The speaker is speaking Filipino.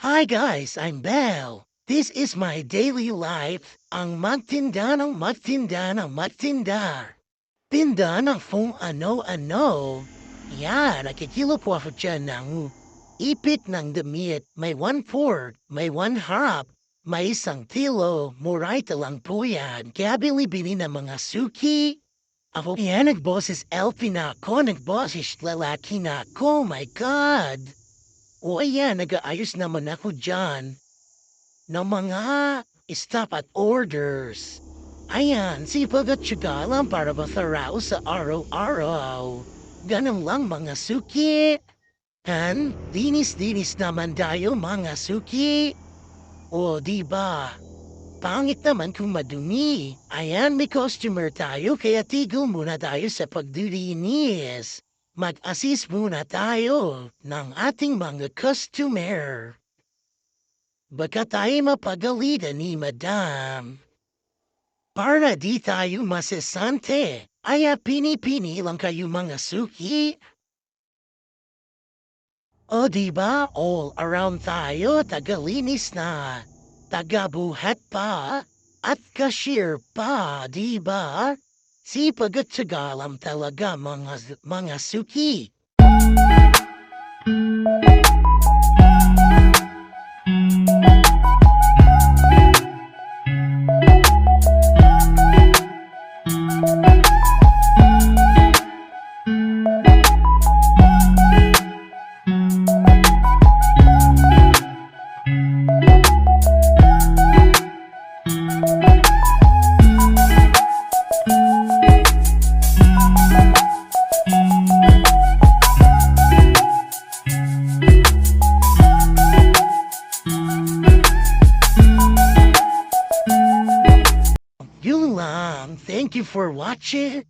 Hi guys, I'm Belle. This is my daily life, ang magtinda ng magtinda ng magtinda. Tinda ng kung ano-ano. Yan, nakikilo po ako dyan ng ipit ng damit. May 1/4, may 1/2, may 1 kilo. Murayta lang po yan. Kaya bili-bili ng mga suki. Ako yan, nagboses Elfie na ako, nagboses lalaki na ako. My God! O ayan, nag-aayos naman ako dyan ng mga stop at orders. Ayan, sipag at tsaga lang para masaraw sa araw-araw. Ganun lang mga suki. Han, dinis-dinis naman tayo mga suki. O diba? Pangit naman kung madumi. Ayan, may customer tayo kaya tigil muna tayo sa pagdilinis. Mag-assist muna tayo ng ating mga customer. Baka tayo mapagalitan ni Madam. Para di tayo masasante, ay pini-pini lang kayo mga suki. O diba, all around tayo, tagalinis na, tagabuhat pa, at cashier pa, diba? Sipag at sagalam talaga mga suki. Yun lang. Thank you for watching.